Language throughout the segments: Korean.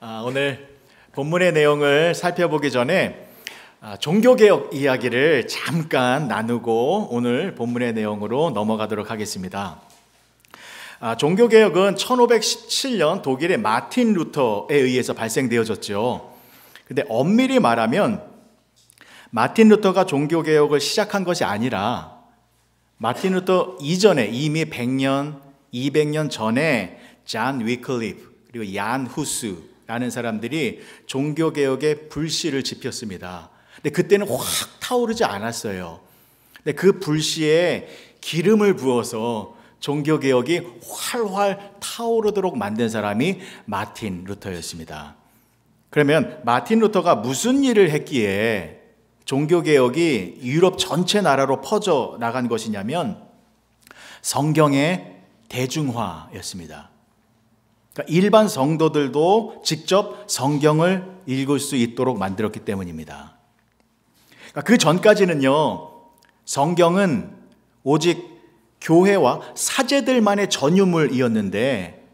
오늘 본문의 내용을 살펴보기 전에 종교개혁 이야기를 잠깐 나누고 오늘 본문의 내용으로 넘어가도록 하겠습니다. 종교개혁은 1517년 독일의 마틴 루터에 의해서 발생되어졌죠. 근데 엄밀히 말하면 마틴 루터가 종교개혁을 시작한 것이 아니라 마틴 루터 이전에 이미 100년, 200년 전에 잔 위클리프 그리고 얀 후스라는 사람들이 종교개혁의 불씨를 지폈습니다. 근데 그때는 확 타오르지 않았어요. 근데 그 불씨에 기름을 부어서 종교개혁이 활활 타오르도록 만든 사람이 마틴 루터였습니다. 그러면 마틴 루터가 무슨 일을 했기에 종교개혁이 유럽 전체 나라로 퍼져 나간 것이냐면 성경의 대중화였습니다. 그러니까 일반 성도들도 직접 성경을 읽을 수 있도록 만들었기 때문입니다. 그러니까 그 전까지는요, 성경은 오직 교회와 사제들만의 전유물이었는데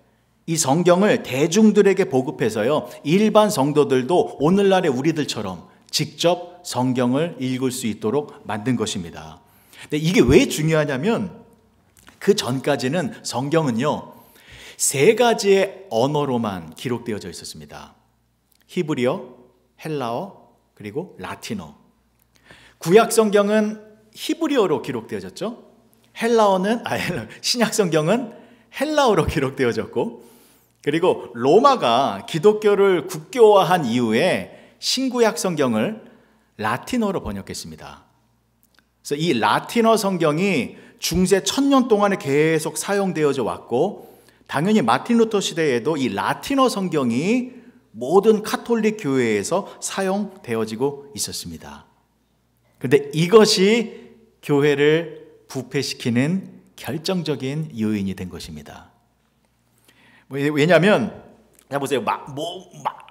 이 성경을 대중들에게 보급해서요, 일반 성도들도 오늘날의 우리들처럼 직접 성경을 읽을 수 있도록 만든 것입니다. 근데 이게 왜 중요하냐면 그 전까지는 성경은요, 세 가지의 언어로만 기록되어져 있었습니다. 히브리어, 헬라어, 그리고 라틴어. 구약 성경은 히브리어로 기록되어졌죠. 신약 성경은 헬라어로 기록되어졌고, 그리고 로마가 기독교를 국교화한 이후에 신구약 성경을 라틴어로 번역했습니다. 그래서 이 라틴어 성경이 중세 1000년 동안에 계속 사용되어져 왔고, 당연히 마틴 루터 시대에도 이 라틴어 성경이 모든 카톨릭 교회에서 사용되어지고 있었습니다. 그런데 이것이 교회를 부패시키는 결정적인 요인이 된 것입니다. 왜냐하면 보세요.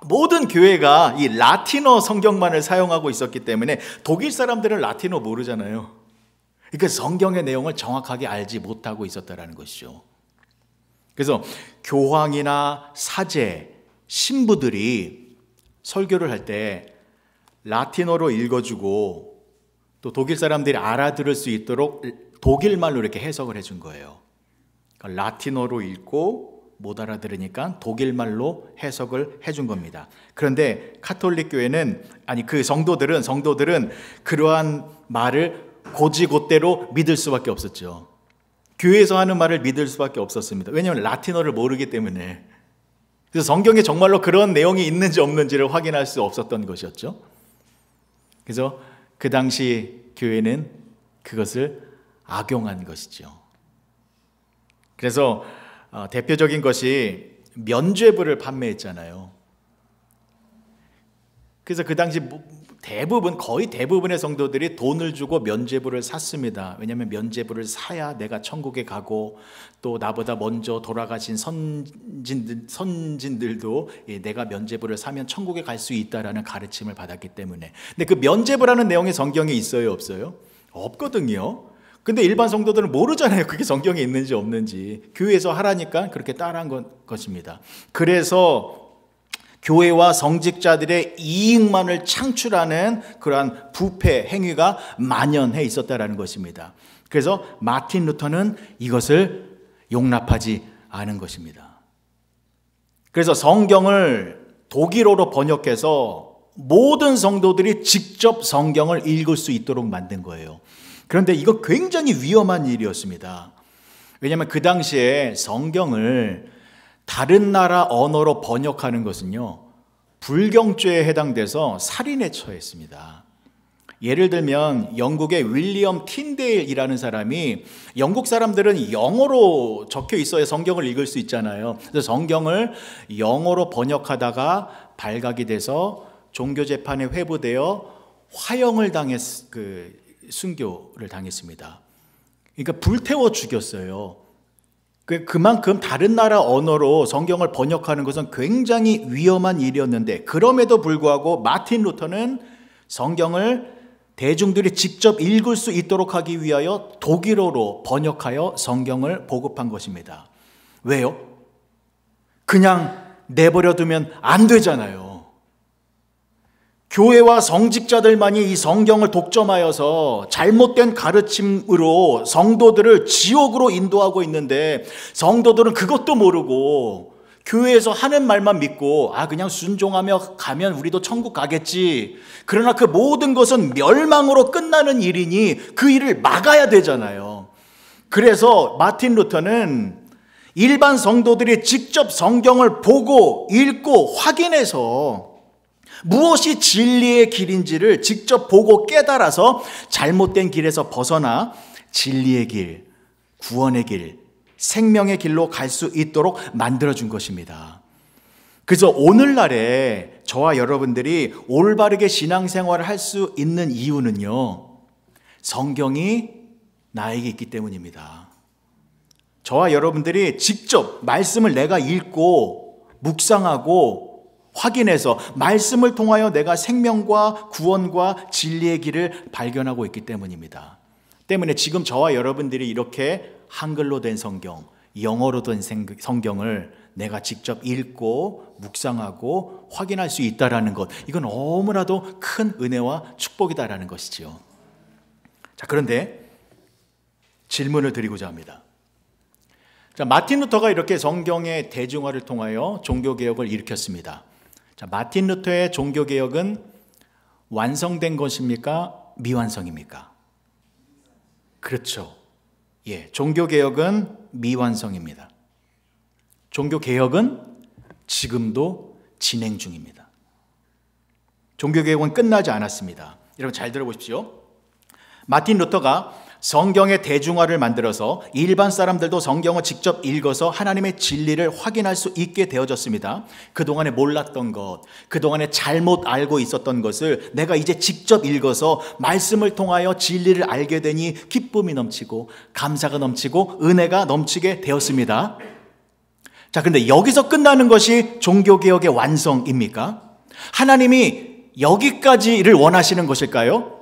모든 교회가 이 라틴어 성경만을 사용하고 있었기 때문에 독일 사람들은 라틴어 모르잖아요. 그러니까 성경의 내용을 정확하게 알지 못하고 있었다는 것이죠. 그래서 교황이나 사제, 신부들이 설교를 할 때 라틴어로 읽어주고 또 독일 사람들이 알아들을 수 있도록 독일말로 이렇게 해석을 해준 거예요. 그러니까 라틴어로 읽고 못 알아들으니까 독일말로 해석을 해준 겁니다. 그런데 카톨릭 교회는 그 성도들은 그러한 말을 곧이곧대로 믿을 수밖에 없었죠. 교회에서 하는 말을 믿을 수밖에 없었습니다. 왜냐하면 라틴어를 모르기 때문에. 그래서 성경에 정말로 그런 내용이 있는지 없는지를 확인할 수 없었던 것이었죠. 그래서 그 당시 교회는 그것을 악용한 것이죠. 그래서 대표적인 것이 면죄부를 판매했잖아요. 그래서 그 당시 거의 대부분의 성도들이 돈을 주고 면죄부를 샀습니다. 왜냐하면 면죄부를 사야 내가 천국에 가고 또 나보다 먼저 돌아가신 선진들도 내가 면죄부를 사면 천국에 갈 수 있다라는 가르침을 받았기 때문에. 근데 그 면죄부라는 내용이 성경에 있어요, 없어요? 없거든요. 근데 일반 성도들은 모르잖아요. 그게 성경에 있는지 없는지. 교회에서 하라니까 그렇게 따라한 것입니다. 그래서 교회와 성직자들의 이익만을 창출하는 그러한 부패 행위가 만연해 있었다는 것입니다. 그래서 마틴 루터는 이것을 용납하지 않은 것입니다. 그래서 성경을 독일어로 번역해서 모든 성도들이 직접 성경을 읽을 수 있도록 만든 거예요. 그런데 이거 굉장히 위험한 일이었습니다. 왜냐하면 그 당시에 성경을 다른 나라 언어로 번역하는 것은요, 불경죄에 해당돼서 살인에 처했습니다. 예를 들면 영국의 윌리엄 틴데일이라는 사람이, 영국 사람들은 영어로 적혀 있어야 성경을 읽을 수 있잖아요. 그래서 성경을 영어로 번역하다가 발각이 돼서 종교재판에 회부되어 화형을 순교를 당했습니다. 그러니까 불태워 죽였어요. 그만큼 다른 나라 언어로 성경을 번역하는 것은 굉장히 위험한 일이었는데, 그럼에도 불구하고 마틴 루터는 성경을 대중들이 직접 읽을 수 있도록 하기 위하여 독일어로 번역하여 성경을 보급한 것입니다. 왜요? 그냥 내버려두면 안 되잖아요. 교회와 성직자들만이 이 성경을 독점하여서 잘못된 가르침으로 성도들을 지옥으로 인도하고 있는데, 성도들은 그것도 모르고 교회에서 하는 말만 믿고 그냥 순종하며 가면 우리도 천국 가겠지. 그러나 그 모든 것은 멸망으로 끝나는 일이니 그 일을 막아야 되잖아요. 그래서 마틴 루터는 일반 성도들이 직접 성경을 보고 읽고 확인해서 무엇이 진리의 길인지를 직접 보고 깨달아서 잘못된 길에서 벗어나 진리의 길, 구원의 길, 생명의 길로 갈 수 있도록 만들어준 것입니다. 그래서 오늘날에 저와 여러분들이 올바르게 신앙생활을 할 수 있는 이유는요, 성경이 나에게 있기 때문입니다. 저와 여러분들이 직접 말씀을 내가 읽고 묵상하고 확인해서 말씀을 통하여 내가 생명과 구원과 진리의 길을 발견하고 있기 때문입니다. 때문에 지금 저와 여러분들이 이렇게 한글로 된 성경, 영어로 된 성경을 내가 직접 읽고 묵상하고 확인할 수 있다는 것, 이건 너무나도 큰 은혜와 축복이다라는 것이지요. 자, 그런데 질문을 드리고자 합니다. 자, 마틴 루터가 이렇게 성경의 대중화를 통하여 종교개혁을 일으켰습니다. 자, 마틴 루터의 종교개혁은 완성된 것입니까? 미완성입니까? 그렇죠. 종교개혁은 미완성입니다. 종교개혁은 지금도 진행 중입니다. 종교개혁은 끝나지 않았습니다. 여러분 잘 들어보십시오. 마틴 루터가 성경의 대중화를 만들어서 일반 사람들도 성경을 직접 읽어서 하나님의 진리를 확인할 수 있게 되어졌습니다. 그동안에 몰랐던 것, 그동안에 잘못 알고 있었던 것을 내가 이제 직접 읽어서 말씀을 통하여 진리를 알게 되니 기쁨이 넘치고 감사가 넘치고 은혜가 넘치게 되었습니다. 자, 근데 여기서 끝나는 것이 종교개혁의 완성입니까? 하나님이 여기까지를 원하시는 것일까요?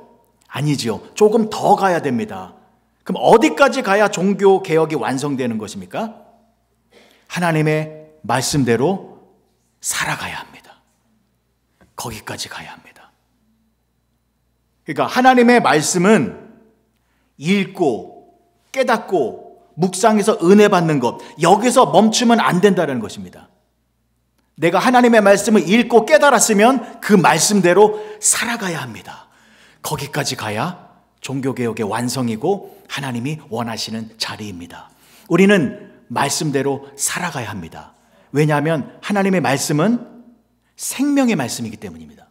아니지요. 조금 더 가야 됩니다. 그럼 어디까지 가야 종교개혁이 완성되는 것입니까? 하나님의 말씀대로 살아가야 합니다. 거기까지 가야 합니다. 그러니까 하나님의 말씀은 읽고 깨닫고 묵상해서 은혜 받는 것, 여기서 멈추면 안 된다는 것입니다. 내가 하나님의 말씀을 읽고 깨달았으면 그 말씀대로 살아가야 합니다. 거기까지 가야 종교개혁의 완성이고 하나님이 원하시는 자리입니다. 우리는 말씀대로 살아가야 합니다. 왜냐하면 하나님의 말씀은 생명의 말씀이기 때문입니다.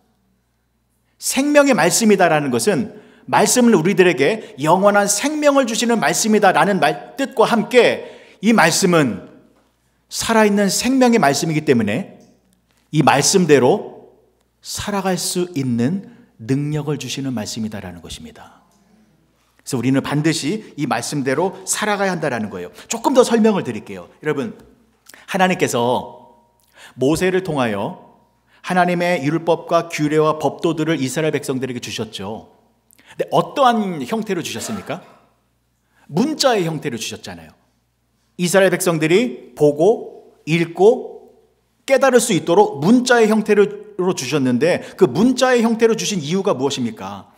생명의 말씀이다라는 것은 말씀을 우리들에게 영원한 생명을 주시는 말씀이다라는 뜻과 함께 이 말씀은 살아있는 생명의 말씀이기 때문에 이 말씀대로 살아갈 수 있는 능력을 주시는 말씀이다라는 것입니다. 그래서 우리는 반드시 이 말씀대로 살아가야 한다는 거예요. 조금 더 설명을 드릴게요. 여러분, 하나님께서 모세를 통하여 하나님의 율법과 규례와 법도들을 이스라엘 백성들에게 주셨죠. 근데 어떠한 형태로 주셨습니까? 문자의 형태로 주셨잖아요. 이스라엘 백성들이 보고 읽고 깨달을 수 있도록 문자의 형태로 주셨는데, 그 문자의 형태로 주신 이유가 무엇입니까?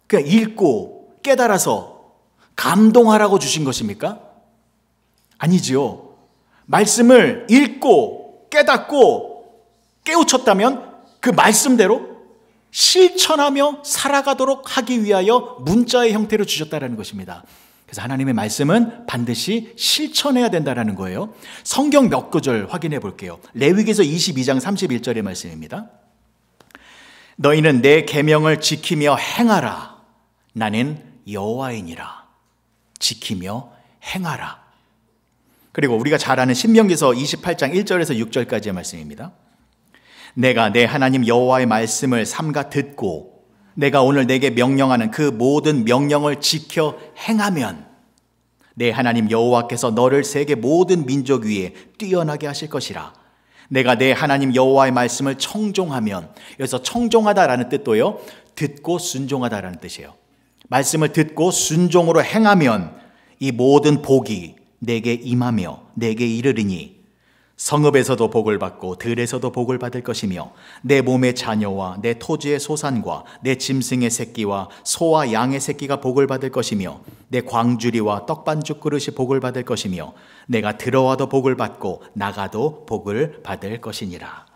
그냥 읽고 깨달아서 감동하라고 주신 것입니까? 아니지요. 말씀을 읽고 깨닫고 깨우쳤다면 그 말씀대로 실천하며 살아가도록 하기 위하여 문자의 형태로 주셨다는 것입니다. 그래서 하나님의 말씀은 반드시 실천해야 된다는 거예요. 성경 몇 구절 확인해 볼게요. 레위기서 22장 31절의 말씀입니다. 너희는 내 계명을 지키며 행하라. 나는 여호와이니라. 지키며 행하라. 그리고 우리가 잘 아는 신명기서 28장 1절에서 6절까지의 말씀입니다. 내가 내 하나님 여호와의 말씀을 삼가 듣고 내가 오늘 내게 명령하는 그 모든 명령을 지켜 행하면 내 하나님 여호와께서 너를 세계 모든 민족 위에 뛰어나게 하실 것이라. 내가 내 하나님 여호와의 말씀을 청종하면, 여기서 청종하다라는 뜻도요, 듣고 순종하다라는 뜻이에요. 말씀을 듣고 순종으로 행하면 이 모든 복이 내게 임하며 내게 이르리니 성읍에서도 복을 받고 들에서도 복을 받을 것이며 내 몸의 자녀와 내 토지의 소산과 내 짐승의 새끼와 소와 양의 새끼가 복을 받을 것이며 내 광주리와 떡반죽 그릇이 복을 받을 것이며 내가 들어와도 복을 받고 나가도 복을 받을 것이니라.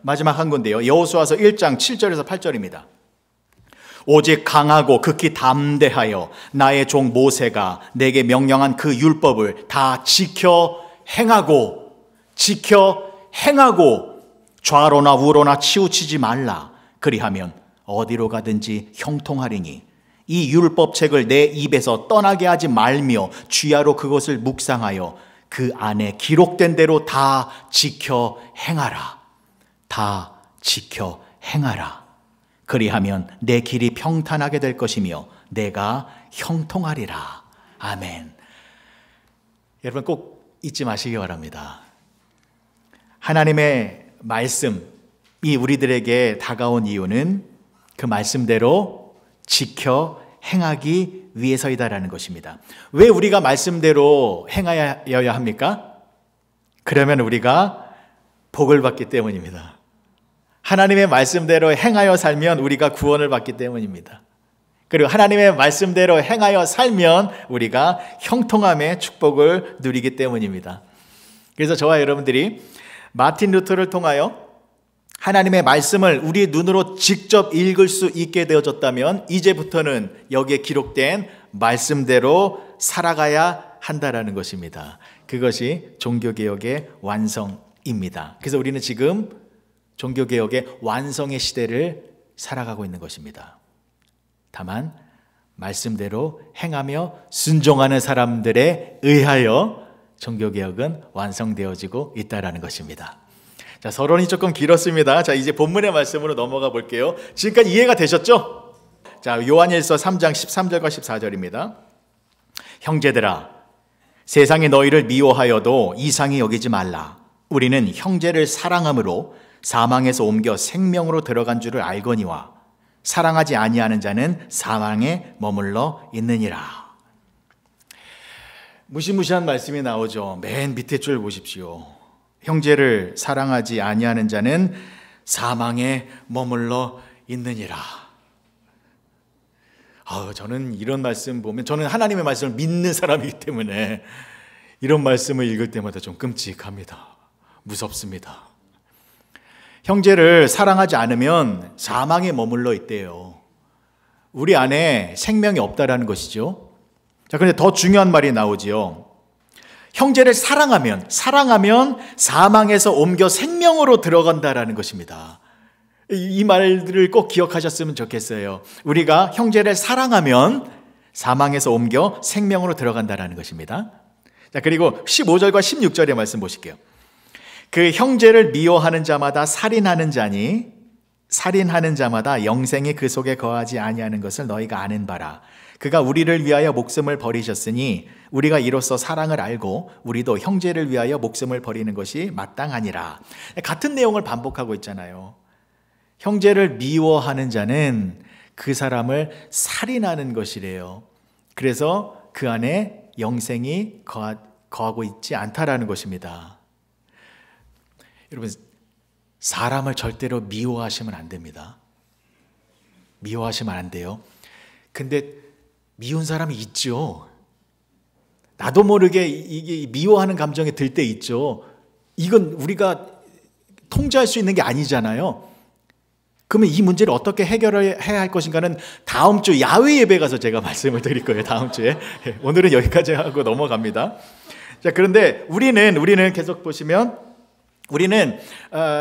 마지막 한 군데요. 여호수아서 1장 7절에서 8절입니다. 오직 강하고 극히 담대하여 나의 종 모세가 내게 명령한 그 율법을 다 지켜 행하고 좌로나 우로나 치우치지 말라. 그리하면 어디로 가든지 형통하리니 이 율법책을 내 입에서 떠나게 하지 말며 주야로 그것을 묵상하여 그 안에 기록된 대로 다 지켜 행하라. 다 지켜 행하라. 그리하면 내 길이 평탄하게 될 것이며 내가 형통하리라. 아멘. 여러분 꼭 잊지 마시기 바랍니다. 하나님의 말씀이 우리들에게 다가온 이유는 그 말씀대로 지켜 행하기 위해서이다라는 것입니다. 왜 우리가 말씀대로 행하여야 합니까? 그러면 우리가 복을 받기 때문입니다. 하나님의 말씀대로 행하여 살면 우리가 구원을 받기 때문입니다. 그리고 하나님의 말씀대로 행하여 살면 우리가 형통함의 축복을 누리기 때문입니다. 그래서 저와 여러분들이 마틴 루터를 통하여 하나님의 말씀을 우리 눈으로 직접 읽을 수 있게 되어졌다면 이제부터는 여기에 기록된 말씀대로 살아가야 한다라는 것입니다. 그것이 종교개혁의 완성입니다. 그래서 우리는 지금 종교개혁의 완성의 시대를 살아가고 있는 것입니다. 다만 말씀대로 행하며 순종하는 사람들에 의하여 종교개혁은 완성되어지고 있다는 것입니다. 자, 서론이 조금 길었습니다. 자, 이제 본문의 말씀으로 넘어가 볼게요. 지금까지 이해가 되셨죠? 자, 요한일서 3장 13절과 14절입니다. 형제들아, 세상이 너희를 미워하여도 이상히 여기지 말라. 우리는 형제를 사랑함으로 사망에서 옮겨 생명으로 들어간 줄을 알거니와 사랑하지 아니하는 자는 사망에 머물러 있느니라. 무시무시한 말씀이 나오죠. 맨 밑에 줄 보십시오. 형제를 사랑하지 아니하는 자는 사망에 머물러 있느니라. 저는 이런 말씀 보면, 저는 하나님의 말씀을 믿는 사람이기 때문에 이런 말씀을 읽을 때마다 좀 끔찍합니다. 무섭습니다. 형제를 사랑하지 않으면 사망에 머물러 있대요. 우리 안에 생명이 없다라는 것이죠. 자, 그런데 더 중요한 말이 나오지요. 형제를 사랑하면 사망에서 옮겨 생명으로 들어간다라는 것입니다. 이 말들을 꼭 기억하셨으면 좋겠어요. 우리가 형제를 사랑하면 사망에서 옮겨 생명으로 들어간다라는 것입니다. 자, 그리고 15절과 16절의 말씀 보실게요. 그 형제를 미워하는 자마다 살인하는 자니 살인하는 자마다 영생이 그 속에 거하지 아니하는 것을 너희가 아는 바라. 그가 우리를 위하여 목숨을 버리셨으니 우리가 이로써 사랑을 알고 우리도 형제를 위하여 목숨을 버리는 것이 마땅하니라. 같은 내용을 반복하고 있잖아요. 형제를 미워하는 자는 그 사람을 살인하는 것이래요. 그래서 그 안에 영생이 거하고 있지 않다라는 것입니다. 여러분, 사람을 절대로 미워하시면 안 됩니다. 미워하시면 안 돼요. 근데 미운 사람이 있죠. 나도 모르게 이게 미워하는 감정이 들 때 있죠. 이건 우리가 통제할 수 있는 게 아니잖아요. 그러면 이 문제를 어떻게 해결해야 할 것인가는 다음 주 야외 예배 가서 제가 말씀을 드릴 거예요. 다음 주에. 오늘은 여기까지 하고 넘어갑니다. 자, 그런데 우리는 계속 보시면 우리는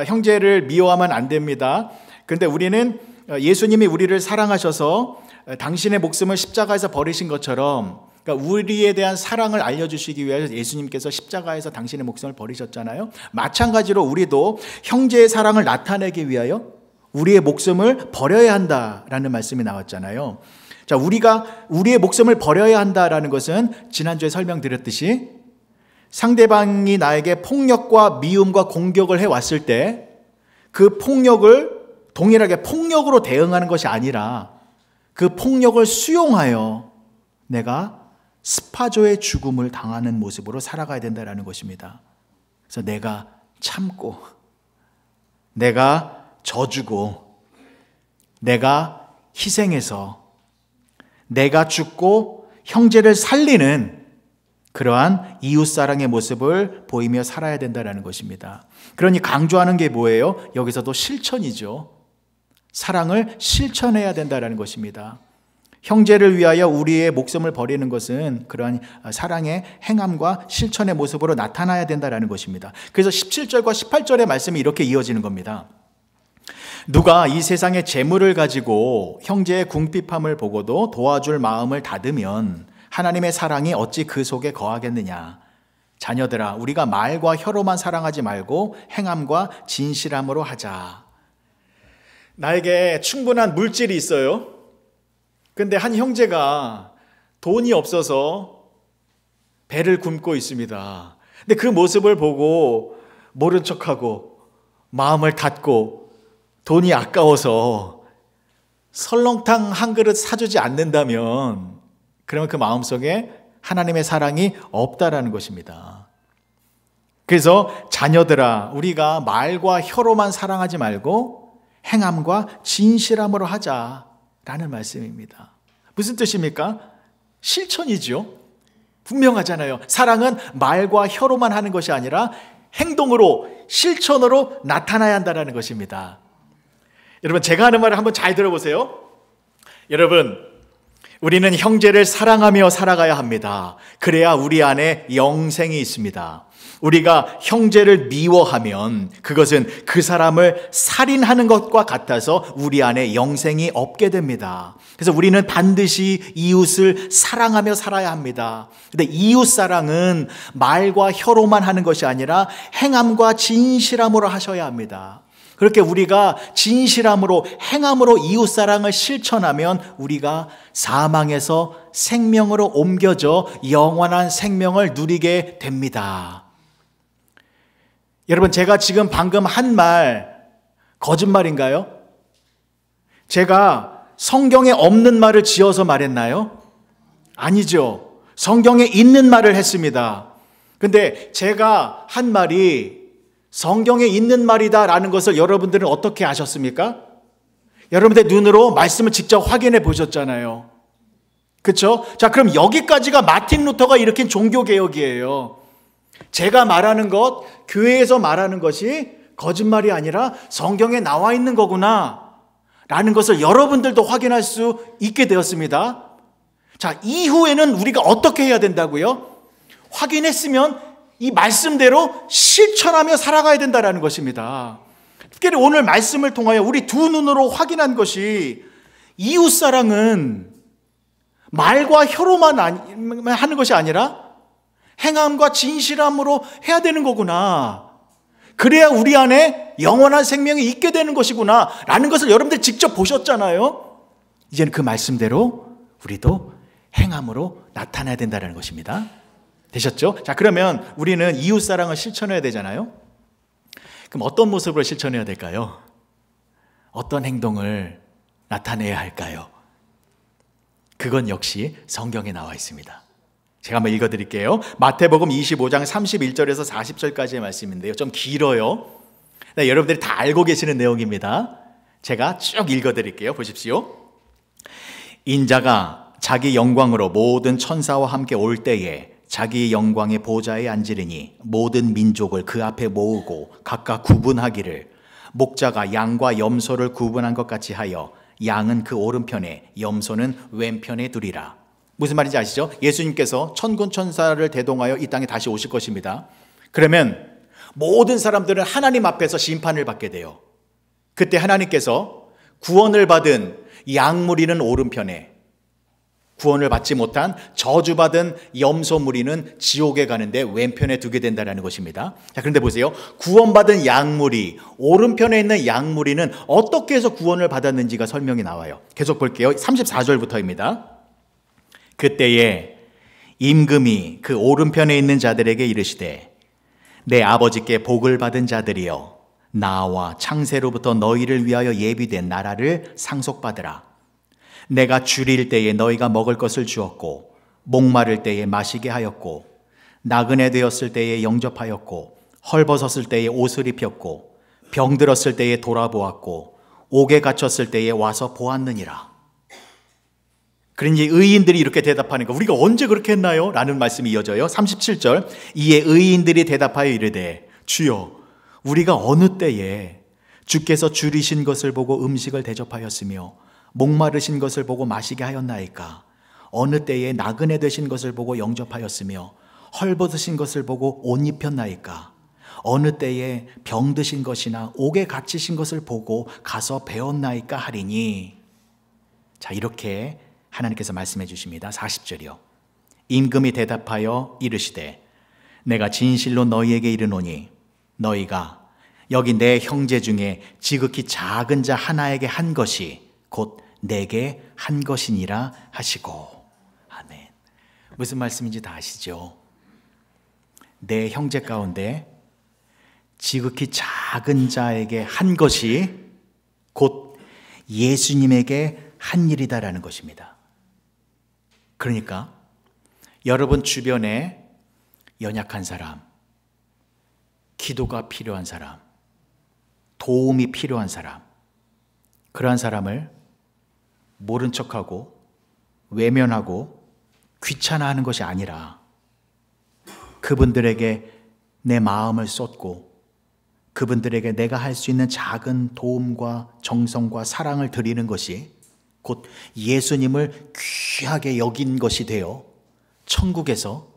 형제를 미워하면 안 됩니다. 그런데 우리는 예수님이 우리를 사랑하셔서 당신의 목숨을 십자가에서 버리신 것처럼, 그러니까 우리에 대한 사랑을 알려주시기 위해서 예수님께서 십자가에서 당신의 목숨을 버리셨잖아요. 마찬가지로 우리도 형제의 사랑을 나타내기 위하여 우리의 목숨을 버려야 한다라는 말씀이 나왔잖아요. 자, 우리가 우리의 목숨을 버려야 한다라는 것은 지난주에 설명드렸듯이 상대방이 나에게 폭력과 미움과 공격을 해왔을 때 그 폭력을 동일하게 폭력으로 대응하는 것이 아니라 그 폭력을 수용하여 내가 스파조의 죽음을 당하는 모습으로 살아가야 된다는 것입니다. 그래서 내가 참고, 내가 져주고, 내가 희생해서, 내가 죽고 형제를 살리는 그러한 이웃사랑의 모습을 보이며 살아야 된다는 것입니다. 그러니 강조하는 게 뭐예요? 여기서도 실천이죠. 사랑을 실천해야 된다는 것입니다. 형제를 위하여 우리의 목숨을 버리는 것은 그러한 사랑의 행함과 실천의 모습으로 나타나야 된다는 것입니다. 그래서 17절과 18절의 말씀이 이렇게 이어지는 겁니다. 누가 이 세상의 재물을 가지고 형제의 궁핍함을 보고도 도와줄 마음을 닫으면 하나님의 사랑이 어찌 그 속에 거하겠느냐. 자녀들아, 우리가 말과 혀로만 사랑하지 말고 행함과 진실함으로 하자. 나에게 충분한 물질이 있어요. 근데 한 형제가 돈이 없어서 배를 굶고 있습니다. 근데 그 모습을 보고 모른 척하고 마음을 닫고 돈이 아까워서 설렁탕 한 그릇 사주지 않는다면 그러면 그 마음속에 하나님의 사랑이 없다라는 것입니다. 그래서 자녀들아, 우리가 말과 혀로만 사랑하지 말고 행함과 진실함으로 하자라는 말씀입니다. 무슨 뜻입니까? 실천이죠. 분명하잖아요. 사랑은 말과 혀로만 하는 것이 아니라 행동으로, 실천으로 나타나야 한다는 것입니다. 여러분, 제가 하는 말을 한번 잘 들어보세요. 여러분, 우리는 형제를 사랑하며 살아가야 합니다. 그래야 우리 안에 영생이 있습니다. 우리가 형제를 미워하면 그것은 그 사람을 살인하는 것과 같아서 우리 안에 영생이 없게 됩니다. 그래서 우리는 반드시 이웃을 사랑하며 살아야 합니다. 근데 이웃 사랑은 말과 혀로만 하는 것이 아니라 행함과 진실함으로 하셔야 합니다. 그렇게 우리가 진실함으로, 행함으로 이웃사랑을 실천하면 우리가 사망에서 생명으로 옮겨져 영원한 생명을 누리게 됩니다. 여러분, 제가 지금 방금 한 말 거짓말인가요? 제가 성경에 없는 말을 지어서 말했나요? 아니죠. 성경에 있는 말을 했습니다. 근데 제가 한 말이 성경에 있는 말이다라는 것을 여러분들은 어떻게 아셨습니까? 여러분들 눈으로 말씀을 직접 확인해 보셨잖아요. 그렇죠? 자, 그럼 여기까지가 마틴 루터가 일으킨 종교개혁이에요. 제가 말하는 것, 교회에서 말하는 것이 거짓말이 아니라 성경에 나와 있는 거구나 라는 것을 여러분들도 확인할 수 있게 되었습니다. 자, 이후에는 우리가 어떻게 해야 된다고요? 확인했으면 이 말씀대로 실천하며 살아가야 된다는 것입니다. 특별히 오늘 말씀을 통하여 우리 두 눈으로 확인한 것이 이웃사랑은 말과 혀로만 하는 것이 아니라 행함과 진실함으로 해야 되는 거구나. 그래야 우리 안에 영원한 생명이 있게 되는 것이구나 라는 것을 여러분들 직접 보셨잖아요. 이제는 그 말씀대로 우리도 행함으로 나타나야 된다는 것입니다. 되셨죠? 자, 그러면 우리는 이웃사랑을 실천해야 되잖아요. 그럼 어떤 모습으로 실천해야 될까요? 어떤 행동을 나타내야 할까요? 그건 역시 성경에 나와 있습니다. 제가 한번 읽어드릴게요. 마태복음 25장 31절에서 40절까지의 말씀인데요. 좀 길어요. 네, 여러분들이 다 알고 계시는 내용입니다. 제가 쭉 읽어드릴게요. 보십시오. 인자가 자기 영광으로 모든 천사와 함께 올 때에 자기 영광의 보좌에 앉으리니 모든 민족을 그 앞에 모으고 각각 구분하기를 목자가 양과 염소를 구분한 것 같이 하여 양은 그 오른편에 염소는 왼편에 두리라. 무슨 말인지 아시죠? 예수님께서 천군 천사를 대동하여 이 땅에 다시 오실 것입니다. 그러면 모든 사람들은 하나님 앞에서 심판을 받게 돼요. 그때 하나님께서 구원을 받은 양 무리는 오른편에, 구원을 받지 못한 저주받은 염소 무리는 지옥에 가는데 왼편에 두게 된다는 것입니다. 자, 그런데 보세요. 구원받은 양 무리, 오른편에 있는 양 무리는 어떻게 해서 구원을 받았는지가 설명이 나와요. 계속 볼게요. 34절부터입니다. 그때에 임금이 그 오른편에 있는 자들에게 이르시되 내 아버지께 복을 받은 자들이여 나와 창세로부터 너희를 위하여 예비된 나라를 상속받으라. 내가 줄일 때에 너희가 먹을 것을 주었고 목마를 때에 마시게 하였고 나그네 되었을 때에 영접하였고 헐벗었을 때에 옷을 입혔고 병들었을 때에 돌아보았고 옥에 갇혔을 때에 와서 보았느니라. 그러니 의인들이 이렇게 대답하는 거, 우리가 언제 그렇게 했나요? 라는 말씀이 이어져요. 37절, 이에 의인들이 대답하여 이르되 주여 우리가 어느 때에 주께서 줄이신 것을 보고 음식을 대접하였으며 목마르신 것을 보고 마시게 하였나이까? 어느 때에 나그네 되신 것을 보고 영접하였으며 헐벗으신 것을 보고 옷 입혔나이까? 어느 때에 병드신 것이나 옥에 갇히신 것을 보고 가서 배웠나이까 하리니. 자, 이렇게 하나님께서 말씀해 주십니다. 40절이요. 임금이 대답하여 이르시되 내가 진실로 너희에게 이르노니 너희가 여기 내 형제 중에 지극히 작은 자 하나에게 한 것이 곧 내게 한 것이니라 하시고. 아멘. 무슨 말씀인지 다 아시죠? 내 형제 가운데 지극히 작은 자에게 한 것이 곧 예수님에게 한 일이다라는 것입니다. 그러니까 여러분 주변에 연약한 사람, 기도가 필요한 사람, 도움이 필요한 사람, 그러한 사람을 모른 척하고 외면하고 귀찮아하는 것이 아니라 그분들에게 내 마음을 쏟고 그분들에게 내가 할 수 있는 작은 도움과 정성과 사랑을 드리는 것이 곧 예수님을 귀하게 여긴 것이 되어 천국에서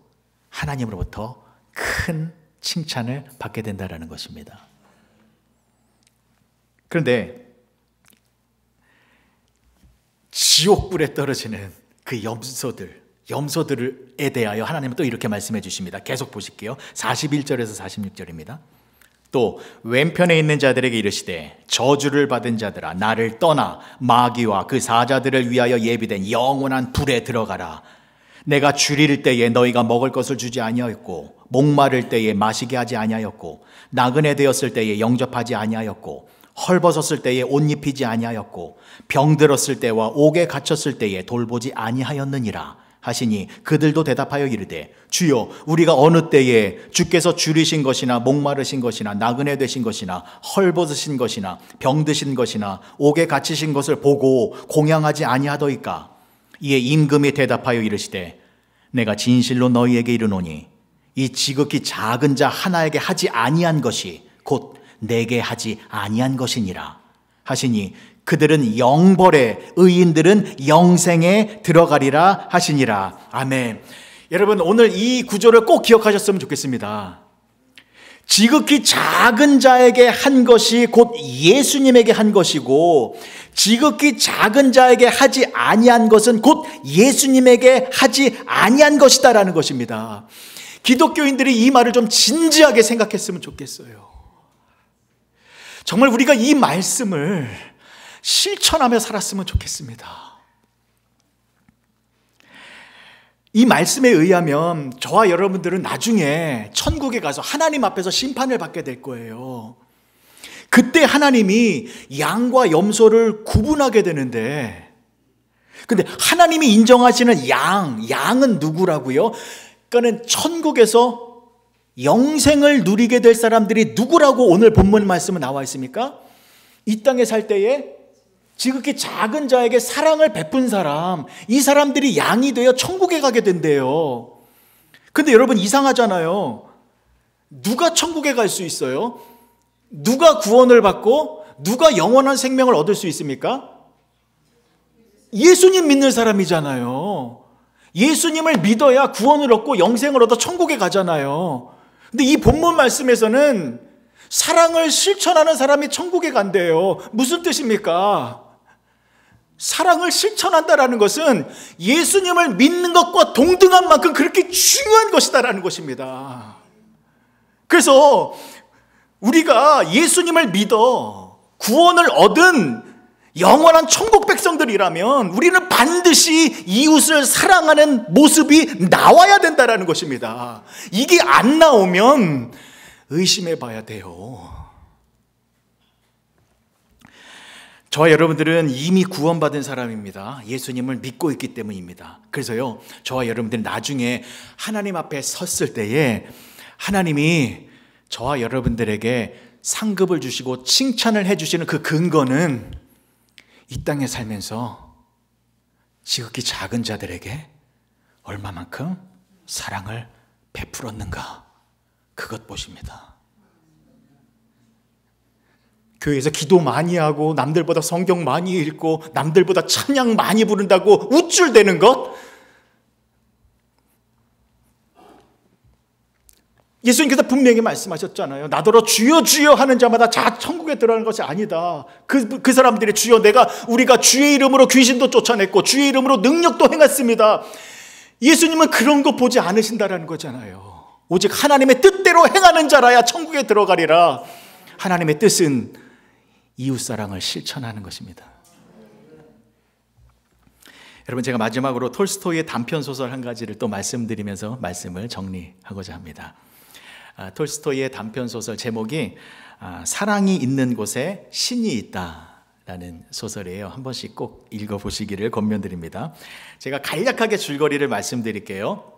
하나님으로부터 큰 칭찬을 받게 된다는 것입니다. 그런데 지옥불에 떨어지는 그 염소들에 대하여 하나님은 또 이렇게 말씀해 주십니다. 계속 보실게요. 41절에서 46절입니다. 또 왼편에 있는 자들에게 이르시되 저주를 받은 자들아 나를 떠나 마귀와 그 사자들을 위하여 예비된 영원한 불에 들어가라. 내가 줄일 때에 너희가 먹을 것을 주지 아니하였고 목마를 때에 마시게 하지 아니하였고 나그네 되었을 때에 영접하지 아니하였고 헐벗었을 때에 옷 입히지 아니하였고 병들었을 때와 옥에 갇혔을 때에 돌보지 아니하였느니라 하시니 그들도 대답하여 이르되 주여 우리가 어느 때에 주께서 줄이신 것이나 목마르신 것이나 나그네 되신 것이나 헐벗으신 것이나 병드신 것이나 옥에 갇히신 것을 보고 공양하지 아니하더이까? 이에 임금이 대답하여 이르시되 내가 진실로 너희에게 이르노니 이 지극히 작은 자 하나에게 하지 아니한 것이 곧 내게 하지 아니한 것이니라 하시니 그들은 영벌에 의인들은 영생에 들어가리라 하시니라. 아멘. 여러분 오늘 이 구절을 꼭 기억하셨으면 좋겠습니다. 지극히 작은 자에게 한 것이 곧 예수님에게 한 것이고 지극히 작은 자에게 하지 아니한 것은 곧 예수님에게 하지 아니한 것이다라는 것입니다. 기독교인들이 이 말을 좀 진지하게 생각했으면 좋겠어요. 정말 우리가 이 말씀을 실천하며 살았으면 좋겠습니다. 이 말씀에 의하면 저와 여러분들은 나중에 천국에 가서 하나님 앞에서 심판을 받게 될 거예요. 그때 하나님이 양과 염소를 구분하게 되는데, 근데 하나님이 인정하시는 양은 누구라고요? 그러니까 천국에서 영생을 누리게 될 사람들이 누구라고 오늘 본문 말씀은 나와 있습니까? 이 땅에 살 때에 지극히 작은 자에게 사랑을 베푼 사람, 이 사람들이 양이 되어 천국에 가게 된대요. 근데 여러분 이상하잖아요. 누가 천국에 갈 수 있어요? 누가 구원을 받고 누가 영원한 생명을 얻을 수 있습니까? 예수님 믿는 사람이잖아요. 예수님을 믿어야 구원을 얻고 영생을 얻어 천국에 가잖아요. 근데 이 본문 말씀에서는 사랑을 실천하는 사람이 천국에 간대요. 무슨 뜻입니까? 사랑을 실천한다라는 것은 예수님을 믿는 것과 동등한 만큼 그렇게 중요한 것이다라는 것입니다. 그래서 우리가 예수님을 믿어 구원을 얻은 영원한 천국 백성들이라면 우리는 반드시 이웃을 사랑하는 모습이 나와야 된다라는 것입니다. 이게 안 나오면 의심해 봐야 돼요. 저와 여러분들은 이미 구원받은 사람입니다. 예수님을 믿고 있기 때문입니다. 그래서요, 저와 여러분들은 나중에 하나님 앞에 섰을 때에 하나님이 저와 여러분들에게 상급을 주시고 칭찬을 해주시는 그 근거는 이 땅에 살면서 지극히 작은 자들에게 얼마만큼 사랑을 베풀었는가, 그것 보십니다. 교회에서 기도 많이 하고 남들보다 성경 많이 읽고 남들보다 찬양 많이 부른다고 우쭐대는 것, 예수님께서 분명히 말씀하셨잖아요. 나더러 주여 주여 하는 자마다 자 천국에 들어가는 것이 아니다. 그 사람들이 우리가 주의 이름으로 귀신도 쫓아냈고 주의 이름으로 능력도 행했습니다. 예수님은 그런 거 보지 않으신다라는 거잖아요. 오직 하나님의 뜻대로 행하는 자라야 천국에 들어가리라. 하나님의 뜻은 이웃사랑을 실천하는 것입니다. 여러분, 제가 마지막으로 톨스토이의 단편소설 한 가지를 또 말씀드리면서 말씀을 정리하고자 합니다. 톨스토이의 단편소설 제목이 사랑이 있는 곳에 신이 있다라는 소설이에요. 한 번씩 꼭 읽어보시기를 권면드립니다. 제가 간략하게 줄거리를 말씀드릴게요.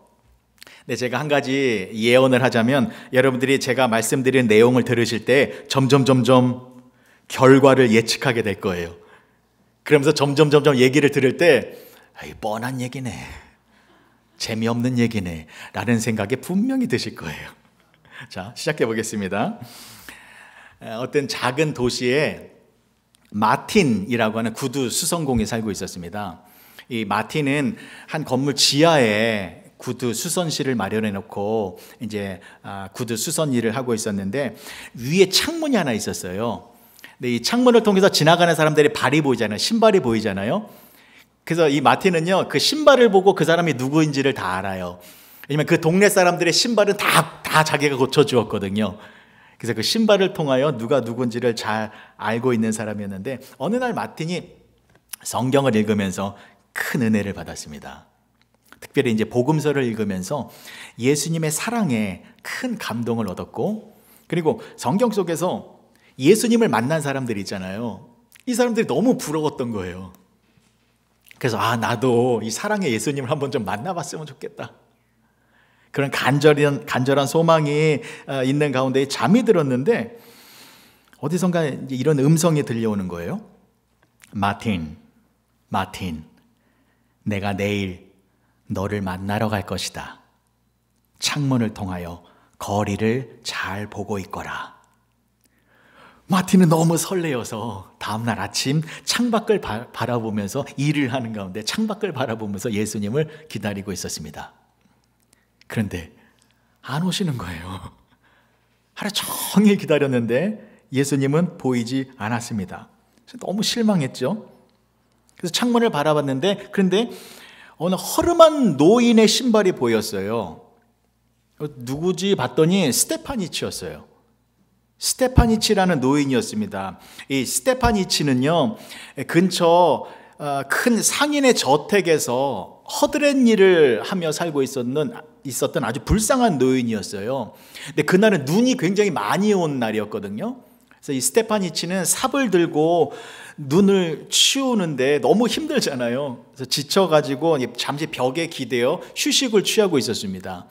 네, 제가 한 가지 예언을 하자면 여러분들이 제가 말씀드린 내용을 들으실 때 점점 결과를 예측하게 될 거예요. 그러면서 점점 얘기를 들을 때 뻔한 얘기네, 재미없는 얘기네 라는 생각이 분명히 드실 거예요. 자, 시작해 보겠습니다. 어떤 작은 도시에 마틴이라고 하는 구두 수선공이 살고 있었습니다. 이 마틴은 한 건물 지하에 구두 수선실을 마련해 놓고 이제 구두 수선 일을 하고 있었는데 위에 창문이 하나 있었어요. 근데 이 창문을 통해서 지나가는 사람들이 발이 보이잖아요. 신발이 보이잖아요. 그래서 이 마틴은요, 그 신발을 보고 그 사람이 누구인지를 다 알아요. 왜냐면 그 동네 사람들의 신발은 다 자기가 고쳐주었거든요. 그래서 그 신발을 통하여 누가 누군지를 잘 알고 있는 사람이었는데 어느 날 마틴이 성경을 읽으면서 큰 은혜를 받았습니다. 특별히 이제 복음서를 읽으면서 예수님의 사랑에 큰 감동을 얻었고, 그리고 성경 속에서 예수님을 만난 사람들 있잖아요. 이 사람들이 너무 부러웠던 거예요. 그래서 나도 이 사랑의 예수님을 한번 좀 만나봤으면 좋겠다. 그런 간절한 소망이 있는 가운데 잠이 들었는데 어디선가 이제 이런 음성이 들려오는 거예요. 마틴, 내가 내일 너를 만나러 갈 것이다. 창문을 통하여 거리를 잘 보고 있거라. 마틴은 너무 설레어서 다음날 아침 창밖을 바라보면서 일을 하는 가운데 창밖을 바라보면서 예수님을 기다리고 있었습니다. 그런데 안 오시는 거예요. 하루 종일 기다렸는데 예수님은 보이지 않았습니다. 너무 실망했죠. 그래서 창문을 바라봤는데, 그런데 어느 허름한 노인의 신발이 보였어요. 누구지 봤더니 스테파니치였어요. 스테파니치라는 노인이었습니다. 이 스테파니치는요, 근처 큰 상인의 저택에서 허드렛 일을 하며 살고 있었던 아주 불쌍한 노인이었어요. 근데 그날은 눈이 굉장히 많이 온 날이었거든요. 그래서 이 스테파니치는 삽을 들고 눈을 치우는데 너무 힘들잖아요. 그래서 지쳐가지고 잠시 벽에 기대어 휴식을 취하고 있었습니다.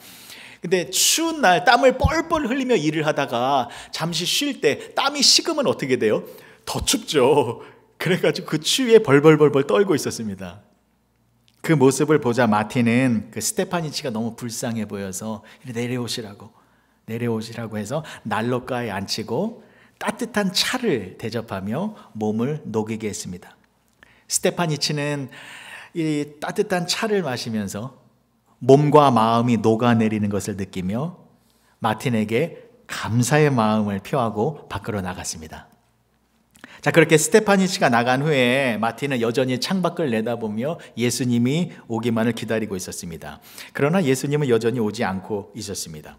근데 추운 날 땀을 뻘뻘 흘리며 일을 하다가 잠시 쉴 때 땀이 식으면 어떻게 돼요? 더 춥죠. 그래가지고 그 추위에 벌벌 떨고 있었습니다. 그 모습을 보자 마틴은 그 스테파니치가 너무 불쌍해 보여서 내려오시라고 해서 난로가에 앉히고 따뜻한 차를 대접하며 몸을 녹이게 했습니다. 스테파니치는 이 따뜻한 차를 마시면서 몸과 마음이 녹아내리는 것을 느끼며 마틴에게 감사의 마음을 표하고 밖으로 나갔습니다. 자, 그렇게 스테파니치가 나간 후에 마틴은 여전히 창밖을 내다보며 예수님이 오기만을 기다리고 있었습니다. 그러나 예수님은 여전히 오지 않고 있었습니다.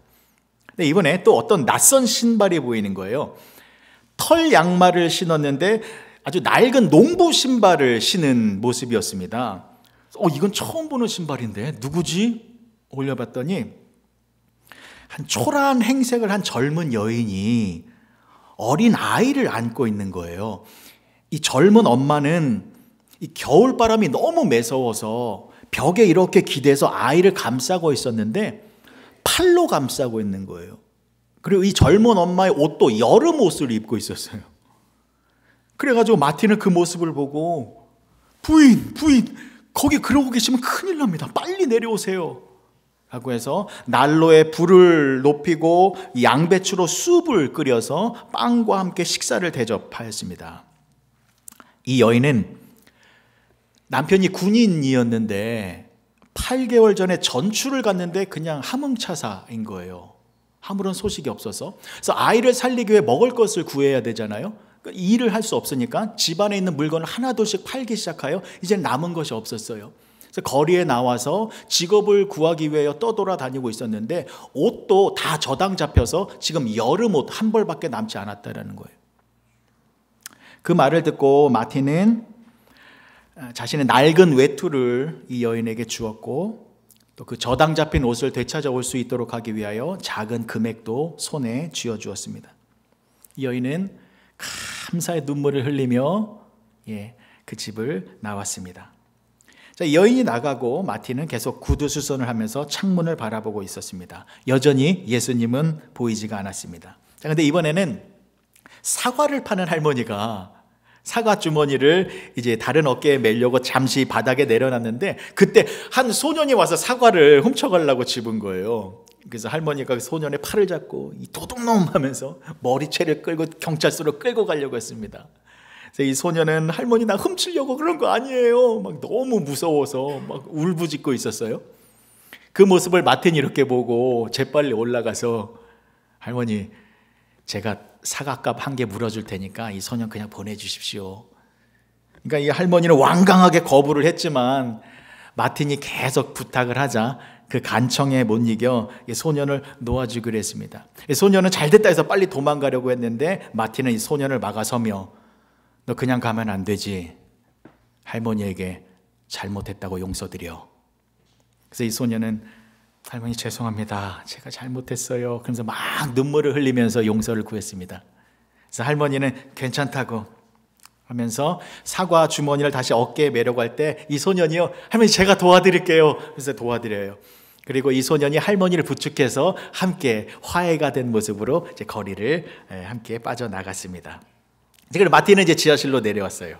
근데 이번에 또 어떤 낯선 신발이 보이는 거예요. 털 양말을 신었는데 아주 낡은 농부 신발을 신은 모습이었습니다. 이건 처음 보는 신발인데 누구지? 올려봤더니 한 초라한 행색을 한 젊은 여인이 어린 아이를 안고 있는 거예요. 이 젊은 엄마는 이 겨울바람이 너무 매서워서 벽에 이렇게 기대서 아이를 감싸고 있었는데 팔로 감싸고 있는 거예요. 그리고 이 젊은 엄마의 옷도 여름 옷을 입고 있었어요. 그래가지고 마틴은 그 모습을 보고 부인, 거기 그러고 계시면 큰일 납니다. 빨리 내려오세요. 라고 해서 난로에 불을 높이고 양배추로 숲을 끓여서 빵과 함께 식사를 대접하였습니다. 이 여인은 남편이 군인이었는데 8개월 전에 전출을 갔는데 그냥 함흥차사인 거예요. 아무런 소식이 없어서. 그래서 아이를 살리기 위해 먹을 것을 구해야 되잖아요. 일을 할 수 없으니까 집안에 있는 물건을 하나둘씩 팔기 시작하여 이제 남은 것이 없었어요. 그래서 거리에 나와서 직업을 구하기 위해 떠돌아다니고 있었는데 옷도 다 저당 잡혀서 지금 여름 옷 한 벌밖에 남지 않았다는 거예요. 그 말을 듣고 마틴은 자신의 낡은 외투를 이 여인에게 주었고 또 그 저당 잡힌 옷을 되찾아올 수 있도록 하기 위하여 작은 금액도 손에 쥐어주었습니다. 이 여인은 감사의 눈물을 흘리며 그 집을 나왔습니다. 자, 여인이 나가고 마틴은 계속 구두수선을 하면서 창문을 바라보고 있었습니다. 여전히 예수님은 보이지가 않았습니다. 자, 근데 이번에는 사과를 파는 할머니가 사과 주머니를 이제 다른 어깨에 매려고 잠시 바닥에 내려놨는데 그때 한 소년이 와서 사과를 훔쳐가려고 집은 거예요. 그래서 할머니가 그 소년의 팔을 잡고 이 도둑놈 하면서 머리채를 끌고 경찰서로 끌고 가려고 했습니다. 그래서 이 소년은 할머니 나 훔치려고 그런 거 아니에요. 막 너무 무서워서 막 울부짖고 있었어요. 그 모습을 마틴이 이렇게 보고 재빨리 올라가서 할머니 제가 사과값 1개 물어줄 테니까 이 소년 그냥 보내주십시오. 그러니까 이 할머니는 완강하게 거부를 했지만 마틴이 계속 부탁을 하자 그 간청에 못 이겨 이 소년을 놓아주기로 했습니다. 이 소년은 잘됐다 해서 빨리 도망가려고 했는데 마틴은 이 소년을 막아서며 너 그냥 가면 안 되지. 할머니에게 잘못했다고 용서드려. 그래서 이 소년은 할머니 죄송합니다. 제가 잘못했어요. 그러면서 막 눈물을 흘리면서 용서를 구했습니다. 그래서 할머니는 괜찮다고 하면서 사과 주머니를 다시 어깨에 매려고 할 때 이 소년이요. 할머니 제가 도와드릴게요. 그래서 도와드려요. 그리고 이 소년이 할머니를 부축해서 함께 화해가 된 모습으로 이제 거리를 함께 빠져나갔습니다. 그리고 마틴은 이제 지하실로 내려왔어요.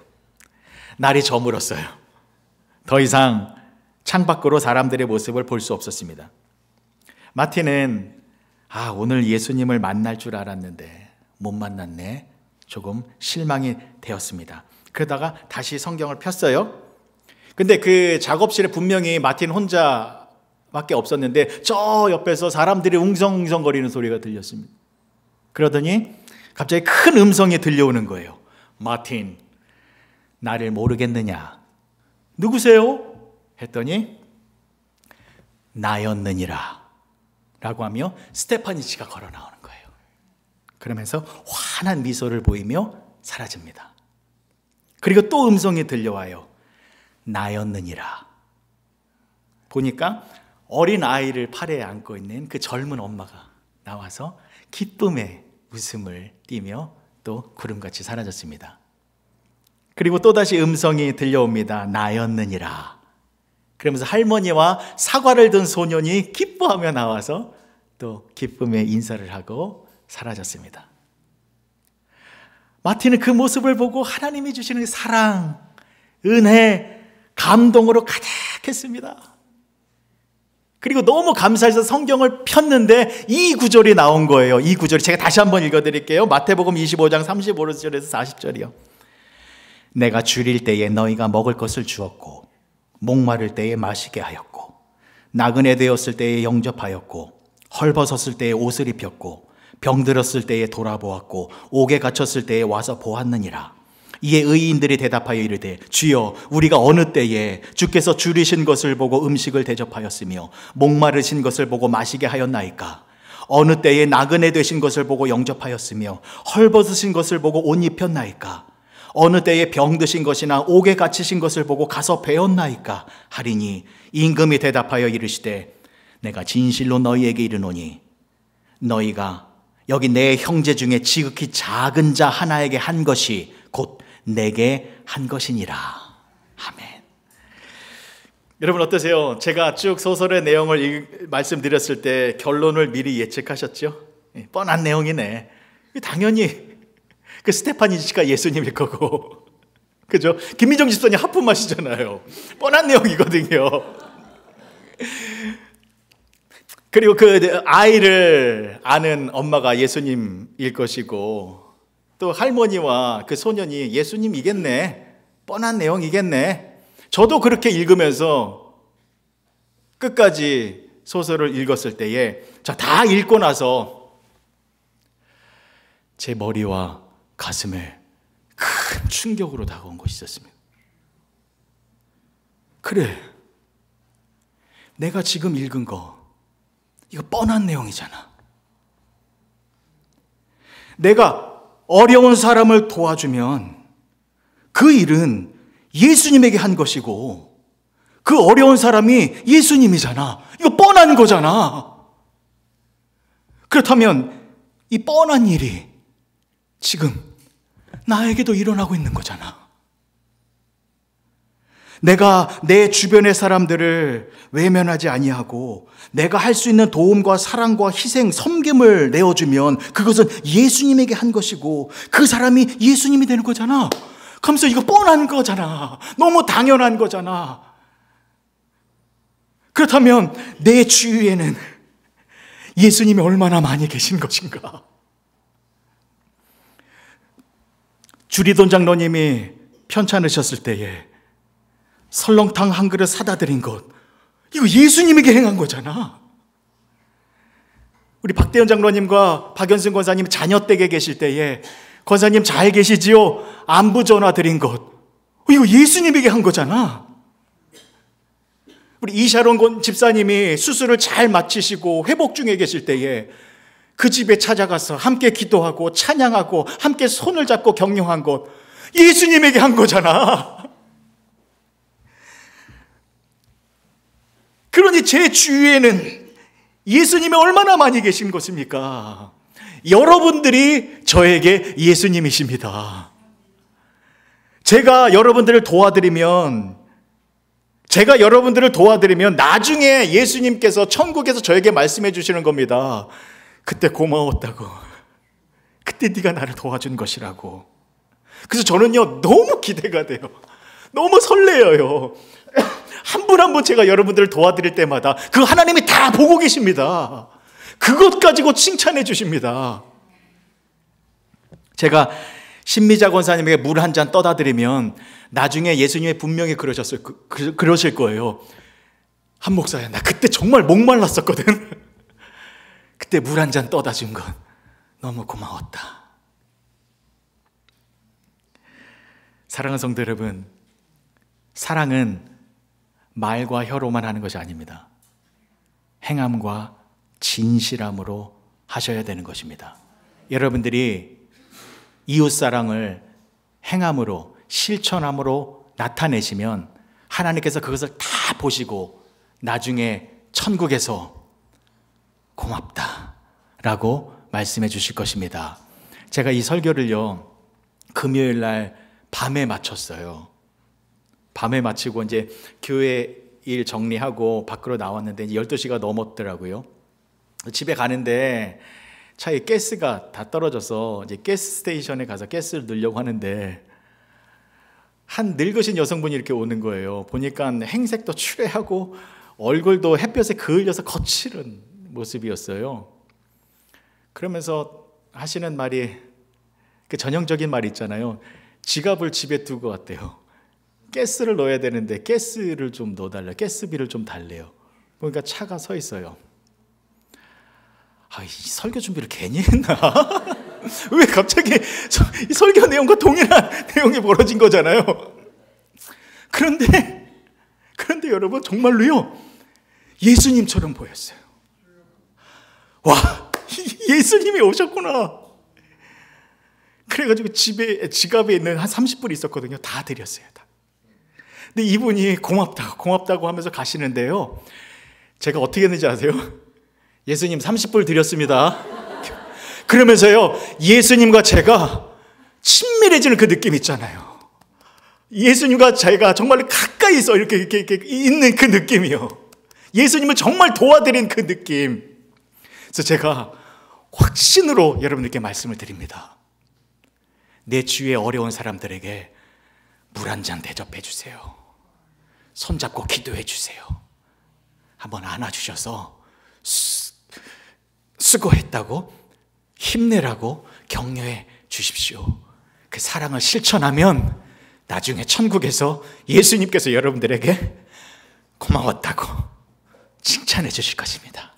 날이 저물었어요. 더 이상 창밖으로 사람들의 모습을 볼 수 없었습니다. 마틴은 오늘 예수님을 만날 줄 알았는데 못 만났네. 조금 실망이 되었습니다. 그러다가 다시 성경을 폈어요. 근데 그 작업실에 분명히 마틴 혼자밖에 없었는데 저 옆에서 사람들이 웅성웅성거리는 소리가 들렸습니다. 그러더니 갑자기 큰 음성이 들려오는 거예요. 마틴, 나를 모르겠느냐? 누구세요? 했더니 나였느니라 라고 하며 스테파니치가 걸어 나오는 거예요. 그러면서 환한 미소를 보이며 사라집니다. 그리고 또 음성이 들려와요. 나였느니라. 보니까 어린 아이를 팔에 안고 있는 그 젊은 엄마가 나와서 기쁨의 웃음을 띠며 또 구름같이 사라졌습니다. 그리고 또다시 음성이 들려옵니다. 나였느니라. 그러면서 할머니와 사과를 든 소년이 기뻐하며 나와서 또 기쁨의 인사를 하고 사라졌습니다. 마틴은 그 모습을 보고 하나님이 주시는 사랑, 은혜, 감동으로 가득했습니다. 그리고 너무 감사해서 성경을 폈는데 이 구절이 나온 거예요. 이 구절이 제가 다시 한번 읽어드릴게요. 마태복음 25장 35절에서 40절이요. 내가 줄일 때에 너희가 먹을 것을 주었고 목마를 때에 마시게 하였고 나그네 되었을 때에 영접하였고 헐벗었을 때에 옷을 입혔고 병들었을 때에 돌아보았고 옥에 갇혔을 때에 와서 보았느니라. 이에 의인들이 대답하여 이르되 주여 우리가 어느 때에 주께서 줄이신 것을 보고 음식을 대접하였으며 목마르신 것을 보고 마시게 하였나이까? 어느 때에 나그네 되신 것을 보고 영접하였으며 헐벗으신 것을 보고 옷 입혔나이까? 어느 때에 병드신 것이나 옥에 갇히신 것을 보고 가서 배웠나이까? 하리니 임금이 대답하여 이르시되 내가 진실로 너희에게 이르노니 너희가 여기 내 형제 중에 지극히 작은 자 하나에게 한 것이 곧 내게 한 것이니라. 아멘. 여러분 어떠세요? 제가 쭉 소설의 내용을 말씀드렸을 때 결론을 미리 예측하셨죠? 뻔한 내용이네. 당연히 그 스테파니치가 예수님일 거고, 그죠? 김민정 집사님 하품하시잖아요. 뻔한 내용이거든요. 그리고 그 아이를 아는 엄마가 예수님일 것이고, 또 할머니와 그 소년이 예수님이겠네, 뻔한 내용이겠네. 저도 그렇게 읽으면서 끝까지 소설을 읽었을 때에, 자, 다 읽고 나서 제 머리와 가슴에 큰 충격으로 다가온 것이 있었습니다. 그래, 내가 지금 읽은 거 이거 뻔한 내용이잖아. 내가 어려운 사람을 도와주면 그 일은 예수님에게 한 것이고, 그 어려운 사람이 예수님이잖아. 이거 뻔한 거잖아. 그렇다면 이 뻔한 일이 지금 나에게도 일어나고 있는 거잖아. 내가 내 주변의 사람들을 외면하지 아니하고 내가 할 수 있는 도움과 사랑과 희생, 섬김을 내어주면 그것은 예수님에게 한 것이고 그 사람이 예수님이 되는 거잖아. 그러면서 이거 뻔한 거잖아. 너무 당연한 거잖아. 그렇다면 내 주위에는 예수님이 얼마나 많이 계신 것인가? 주리돈 장로님이 편찮으셨을 때에 설렁탕 한 그릇 사다 드린 것, 이거 예수님에게 행한 거잖아. 우리 박대현 장로님과 박연승 권사님 자녀 댁에 계실 때에 권사님 잘 계시지요? 안부 전화 드린 것, 이거 예수님에게 한 거잖아. 우리 이샤론 집사님이 수술을 잘 마치시고 회복 중에 계실 때에 그 집에 찾아가서 함께 기도하고 찬양하고 함께 손을 잡고 격려한 것, 예수님에게 한 거잖아. 그러니 제 주위에는 예수님이 얼마나 많이 계신 것입니까? 여러분들이 저에게 예수님이십니다. 제가 여러분들을 도와드리면 나중에 예수님께서 천국에서 저에게 말씀해 주시는 겁니다. 그때 고마웠다고. 그때 네가 나를 도와준 것이라고. 그래서 저는요, 너무 기대가 돼요. 너무 설레어요. 한 분 한 분 제가 여러분들을 도와드릴 때마다 그 하나님이 다 보고 계십니다. 그것 가지고 칭찬해 주십니다. 제가 신미자 권사님에게 물 한 잔 떠다 드리면 나중에 예수님이 분명히 그러실 거예요. 한 목사야, 나 그때 정말 목말랐었거든. 그때 물 한 잔 떠다 준 건 너무 고마웠다. 사랑하는 성도 여러분, 사랑은 말과 혀로만 하는 것이 아닙니다. 행함과 진실함으로 하셔야 되는 것입니다. 여러분들이 이웃사랑을 행함으로, 실천함으로 나타내시면 하나님께서 그것을 다 보시고 나중에 천국에서 고맙다 라고 말씀해 주실 것입니다. 제가 이 설교를요, 금요일 날 밤에 마쳤어요. 밤에 마치고 이제 교회 일 정리하고 밖으로 나왔는데 이제 12시가 넘었더라고요. 집에 가는데 차에 가스가 다 떨어져서 이제 가스 스테이션에 가서 가스를 넣으려고 하는데 한 늙으신 여성분이 이렇게 오는 거예요. 보니까 행색도 추레하고 얼굴도 햇볕에 그을려서 거칠은 모습이었어요. 그러면서 하시는 말이 그 전형적인 말이 있잖아요. 지갑을 집에 두고 왔대요. 가스를 넣어야 되는데 가스를 좀 넣어달래요. 가스비를 좀 달래요. 그러니까 차가 서 있어요. 이 설교 준비를 괜히 했나? 왜 갑자기 이 설교 내용과 동일한 내용이 벌어진 거잖아요. 그런데 여러분, 정말로요, 예수님처럼 보였어요. 와, 예수님이 오셨구나. 그래가지고 지갑에 있는 한 30불 있었거든요. 다 드렸어요. 다. 근데 이분이 고맙다고 하면서 가시는데요, 제가 어떻게 했는지 아세요? 예수님 30불 드렸습니다. 그러면서요, 예수님과 제가 친밀해지는 그 느낌 있잖아요. 예수님과 제가 정말 가까이서 이렇게 있는 그 느낌이요. 예수님을 정말 도와드린 그 느낌. 그래서 제가 확신으로 여러분들께 말씀을 드립니다. 내 주위에 어려운 사람들에게 물 한 잔 대접해 주세요. 손잡고 기도해 주세요. 한번 안아주셔서 수고했다고 힘내라고 격려해 주십시오. 그 사랑을 실천하면 나중에 천국에서 예수님께서 여러분들에게 고마웠다고 칭찬해 주실 것입니다.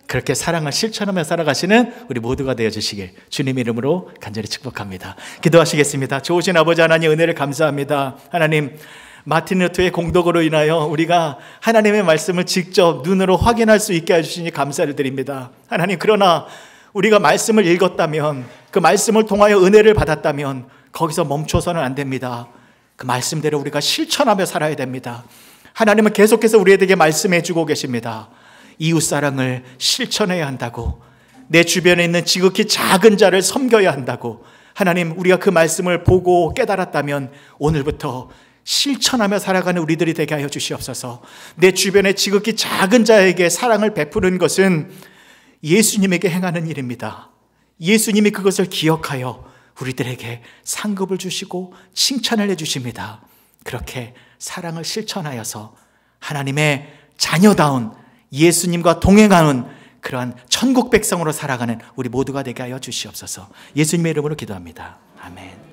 그렇게 사랑을 실천하며 살아가시는 우리 모두가 되어주시길 주님 이름으로 간절히 축복합니다. 기도하시겠습니다. 좋으신 아버지 하나님, 은혜를 감사합니다. 하나님, 마틴 루터의 공덕으로 인하여 우리가 하나님의 말씀을 직접 눈으로 확인할 수 있게 해주시니 감사를 드립니다. 하나님, 그러나 우리가 말씀을 읽었다면, 그 말씀을 통하여 은혜를 받았다면 거기서 멈춰서는 안 됩니다. 그 말씀대로 우리가 실천하며 살아야 됩니다. 하나님은 계속해서 우리에게 말씀해 주고 계십니다. 이웃사랑을 실천해야 한다고, 내 주변에 있는 지극히 작은 자를 섬겨야 한다고. 하나님, 우리가 그 말씀을 보고 깨달았다면 오늘부터 실천하며 살아가는 우리들이 되게 하여 주시옵소서. 내 주변에 지극히 작은 자에게 사랑을 베푸는 것은 예수님에게 행하는 일입니다. 예수님이 그것을 기억하여 우리들에게 상급을 주시고 칭찬을 해주십니다. 그렇게 사랑을 실천하여서 하나님의 자녀다운 예수님과 동행하는 그러한 천국 백성으로 살아가는 우리 모두가 되게 하여 주시옵소서. 예수님의 이름으로 기도합니다. 아멘.